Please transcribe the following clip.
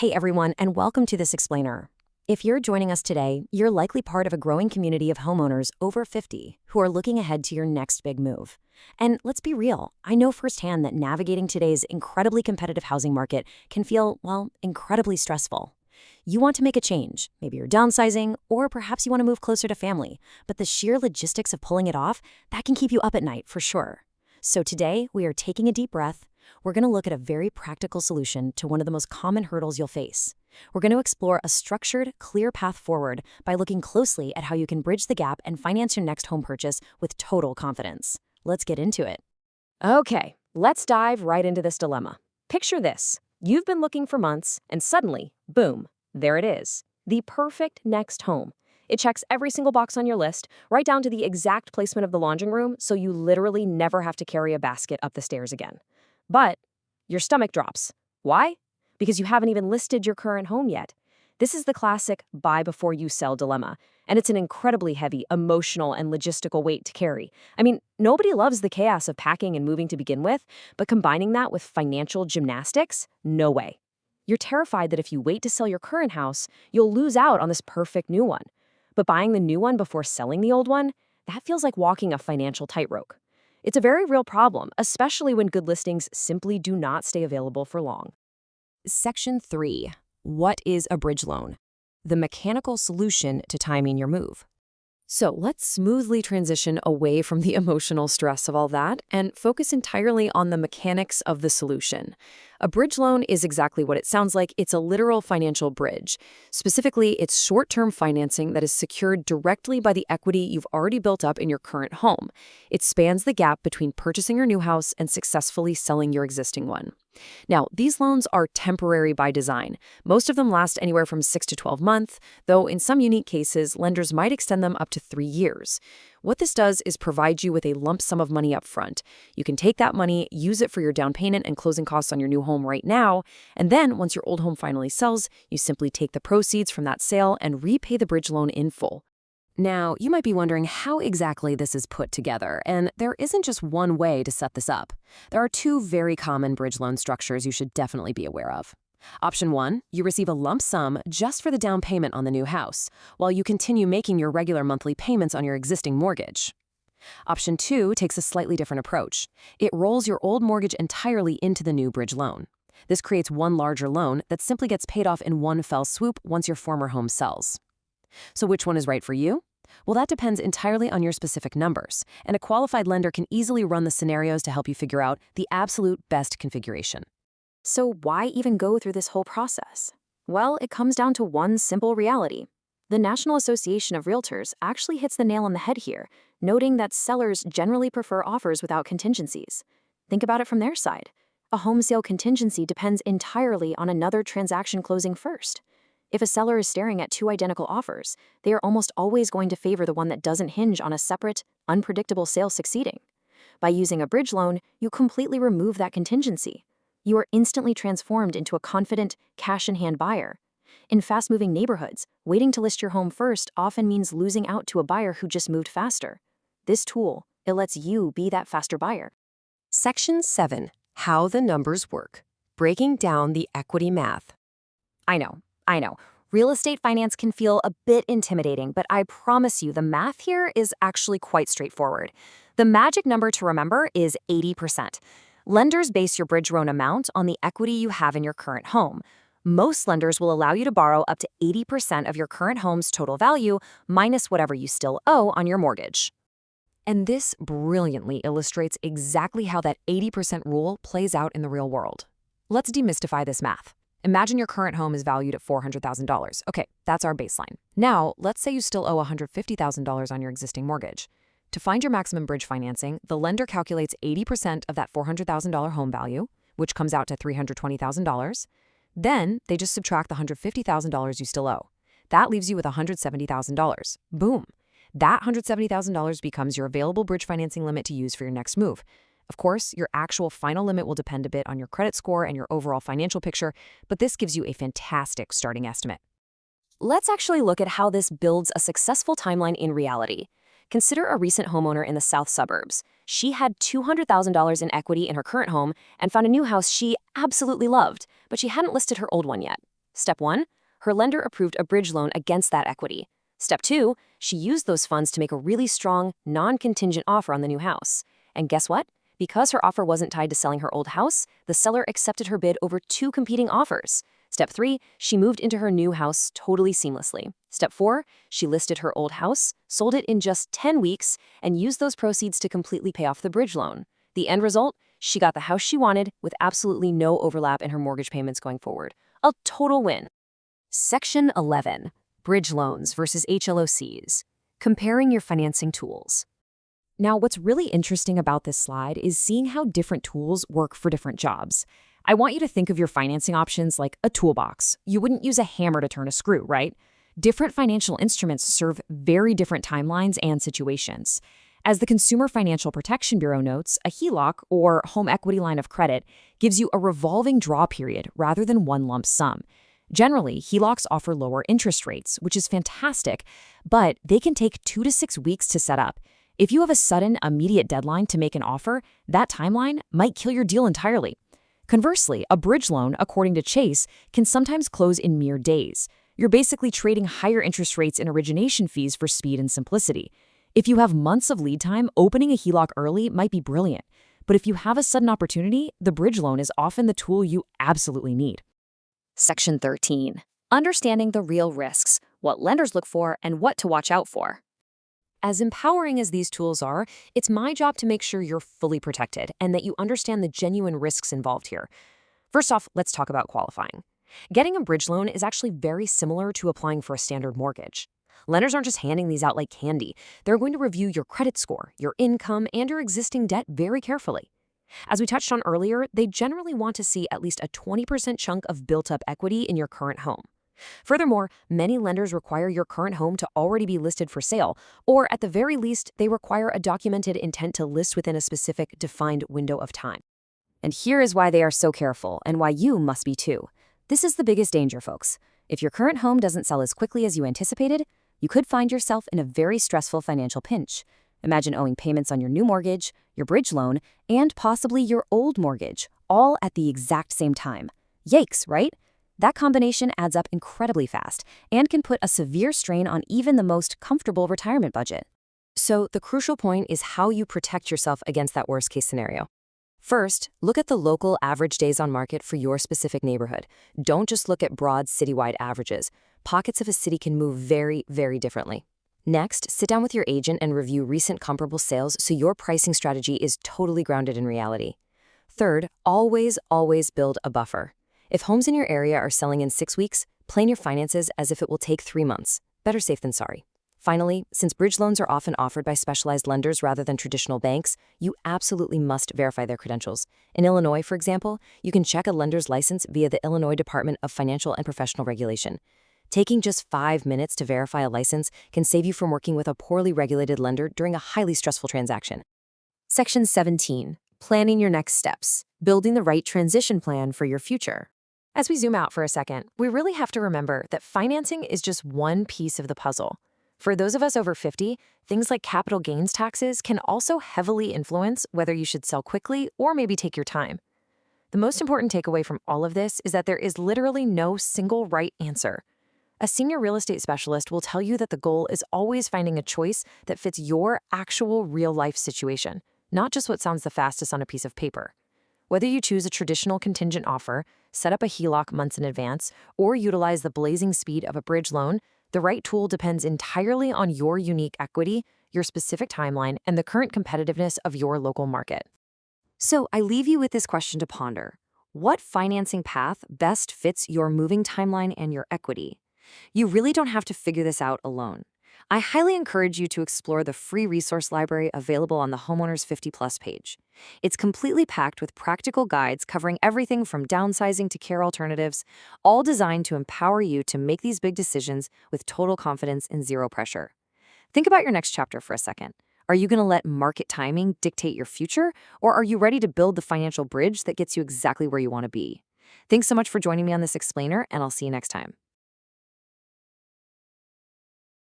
Hey everyone, and welcome to This Explainer. If you're joining us today, you're likely part of a growing community of homeowners over 50 who are looking ahead to your next big move. And let's be real, I know firsthand that navigating today's incredibly competitive housing market can feel, well, incredibly stressful. You want to make a change, maybe you're downsizing, or perhaps you want to move closer to family, but the sheer logistics of pulling it off, that can keep you up at night for sure. So today, we are taking a deep breath. We're going to look at a very practical solution to one of the most common hurdles you'll face. We're going to explore a structured, clear path forward by looking closely at how you can bridge the gap and finance your next home purchase with total confidence. Let's get into it. Okay, let's dive right into this dilemma. Picture this. You've been looking for months, and suddenly, boom, there it is. The perfect next home. It checks every single box on your list, right down to the exact placement of the laundry room, so you literally never have to carry a basket up the stairs again. But your stomach drops. Why? Because you haven't even listed your current home yet. This is the classic buy before you sell dilemma, and it's an incredibly heavy emotional and logistical weight to carry. I mean, nobody loves the chaos of packing and moving to begin with, but combining that with financial gymnastics? No way. You're terrified that if you wait to sell your current house, you'll lose out on this perfect new one. But buying the new one before selling the old one, that feels like walking a financial tightrope. It's a very real problem, especially when good listings simply do not stay available for long. Section 3. What is a bridge loan? The mechanical solution to timing your move. So let's smoothly transition away from the emotional stress of all that and focus entirely on the mechanics of the solution. A bridge loan is exactly what it sounds like. It's a literal financial bridge. Specifically, it's short-term financing that is secured directly by the equity you've already built up in your current home. It spans the gap between purchasing your new house and successfully selling your existing one. Now, these loans are temporary by design. Most of them last anywhere from 6 to 12 months, though in some unique cases, lenders might extend them up to 3 years. What this does is provide you with a lump sum of money up front. You can take that money, use it for your down payment and closing costs on your new home right now, and then once your old home finally sells, you simply take the proceeds from that sale and repay the bridge loan in full. Now, you might be wondering how exactly this is put together, and there isn't just one way to set this up. There are two very common bridge loan structures you should definitely be aware of. Option 1, you receive a lump sum just for the down payment on the new house, while you continue making your regular monthly payments on your existing mortgage. Option 2 takes a slightly different approach. It rolls your old mortgage entirely into the new bridge loan. This creates one larger loan that simply gets paid off in one fell swoop once your former home sells. So which one is right for you? Well, that depends entirely on your specific numbers, and a qualified lender can easily run the scenarios to help you figure out the absolute best configuration. So why even go through this whole process? Well, it comes down to one simple reality. The National Association of Realtors actually hits the nail on the head here, noting that sellers generally prefer offers without contingencies. Think about it from their side. A home sale contingency depends entirely on another transaction closing first. If a seller is staring at two identical offers, they are almost always going to favor the one that doesn't hinge on a separate, unpredictable sale succeeding. By using a bridge loan, you completely remove that contingency. You are instantly transformed into a confident, cash-in-hand buyer. In fast-moving neighborhoods, waiting to list your home first often means losing out to a buyer who just moved faster. This tool, it lets you be that faster buyer. Section 7. How the numbers work. Breaking down the equity math. I know. Real estate finance can feel a bit intimidating, but I promise you the math here is actually quite straightforward. The magic number to remember is 80%. Lenders base your bridge loan amount on the equity you have in your current home. Most lenders will allow you to borrow up to 80% of your current home's total value, minus whatever you still owe on your mortgage. And this brilliantly illustrates exactly how that 80% rule plays out in the real world. Let's demystify this math. Imagine your current home is valued at $400,000. Okay, that's our baseline. Now, let's say you still owe $150,000 on your existing mortgage. To find your maximum bridge financing, the lender calculates 80% of that $400,000 home value, which comes out to $320,000. Then, they just subtract the $150,000 you still owe. That leaves you with $170,000. Boom! That $170,000 becomes your available bridge financing limit to use for your next move. Of course, your actual final limit will depend a bit on your credit score and your overall financial picture, but this gives you a fantastic starting estimate. Let's actually look at how this builds a successful timeline in reality. Consider a recent homeowner in the south suburbs. She had $200,000 in equity in her current home and found a new house she absolutely loved, but she hadn't listed her old one yet. Step 1, her lender approved a bridge loan against that equity. Step 2, she used those funds to make a really strong, non-contingent offer on the new house. And guess what? Because her offer wasn't tied to selling her old house, the seller accepted her bid over 2 competing offers. Step 3, she moved into her new house totally seamlessly. Step 4, she listed her old house, sold it in just 10 weeks, and used those proceeds to completely pay off the bridge loan. The end result? She got the house she wanted with absolutely no overlap in her mortgage payments going forward. A total win. Section 11. Bridge loans versus HELOCs. Comparing your financing tools. Now, what's really interesting about this slide is seeing how different tools work for different jobs. I want you to think of your financing options like a toolbox. You wouldn't use a hammer to turn a screw, right? Different financial instruments serve very different timelines and situations. As the Consumer Financial Protection Bureau notes, a HELOC, or home equity line of credit, gives you a revolving draw period rather than one lump sum. Generally, HELOCs offer lower interest rates, which is fantastic, but they can take 2 to 6 weeks to set up. If you have a sudden, immediate deadline to make an offer, that timeline might kill your deal entirely. Conversely, a bridge loan, according to Chase, can sometimes close in mere days. You're basically trading higher interest rates and origination fees for speed and simplicity. If you have months of lead time, opening a HELOC early might be brilliant. But if you have a sudden opportunity, the bridge loan is often the tool you absolutely need. Section 13. Understanding the real risks, what lenders look for, and what to watch out for. As empowering as these tools are, it's my job to make sure you're fully protected and that you understand the genuine risks involved here. First off, let's talk about qualifying. Getting a bridge loan is actually very similar to applying for a standard mortgage. Lenders aren't just handing these out like candy. They're going to review your credit score, your income, and your existing debt very carefully. As we touched on earlier, they generally want to see at least a 20% chunk of built-up equity in your current home. Furthermore, many lenders require your current home to already be listed for sale, or at the very least, they require a documented intent to list within a specific defined window of time. And here is why they are so careful, and why you must be too. This is the biggest danger, folks. If your current home doesn't sell as quickly as you anticipated, you could find yourself in a very stressful financial pinch. Imagine owing payments on your new mortgage, your bridge loan, and possibly your old mortgage, all at the exact same time. Yikes, right? That combination adds up incredibly fast and can put a severe strain on even the most comfortable retirement budget. So the crucial point is how you protect yourself against that worst-case scenario. First, look at the local average days on market for your specific neighborhood. Don't just look at broad citywide averages. Pockets of a city can move very, very differently. Next, sit down with your agent and review recent comparable sales so your pricing strategy is totally grounded in reality. Third, always build a buffer. If homes in your area are selling in 6 weeks, plan your finances as if it will take 3 months. Better safe than sorry. Finally, since bridge loans are often offered by specialized lenders rather than traditional banks, you absolutely must verify their credentials. In Illinois, for example, you can check a lender's license via the Illinois Department of Financial and Professional Regulation. Taking just 5 minutes to verify a license can save you from working with a poorly regulated lender during a highly stressful transaction. Section 17. Planning your next steps. Building the right transition plan for your future. As we zoom out for a second, we really have to remember that financing is just one piece of the puzzle. For those of us over 50, things like capital gains taxes can also heavily influence whether you should sell quickly or maybe take your time. The most important takeaway from all of this is that there is literally no single right answer. A senior real estate specialist will tell you that the goal is always finding a choice that fits your actual real-life situation, not just what sounds the fastest on a piece of paper. Whether you choose a traditional contingent offer, set up a HELOC months in advance, or utilize the blazing speed of a bridge loan, the right tool depends entirely on your unique equity, your specific timeline, and the current competitiveness of your local market. So I leave you with this question to ponder. What financing path best fits your moving timeline and your equity? You really don't have to figure this out alone. I highly encourage you to explore the free resource library available on the Homeowners 50 Plus page. It's completely packed with practical guides covering everything from downsizing to care alternatives, all designed to empower you to make these big decisions with total confidence and zero pressure. Think about your next chapter for a second. Are you going to let market timing dictate your future, or are you ready to build the financial bridge that gets you exactly where you want to be? Thanks so much for joining me on this explainer, and I'll see you next time.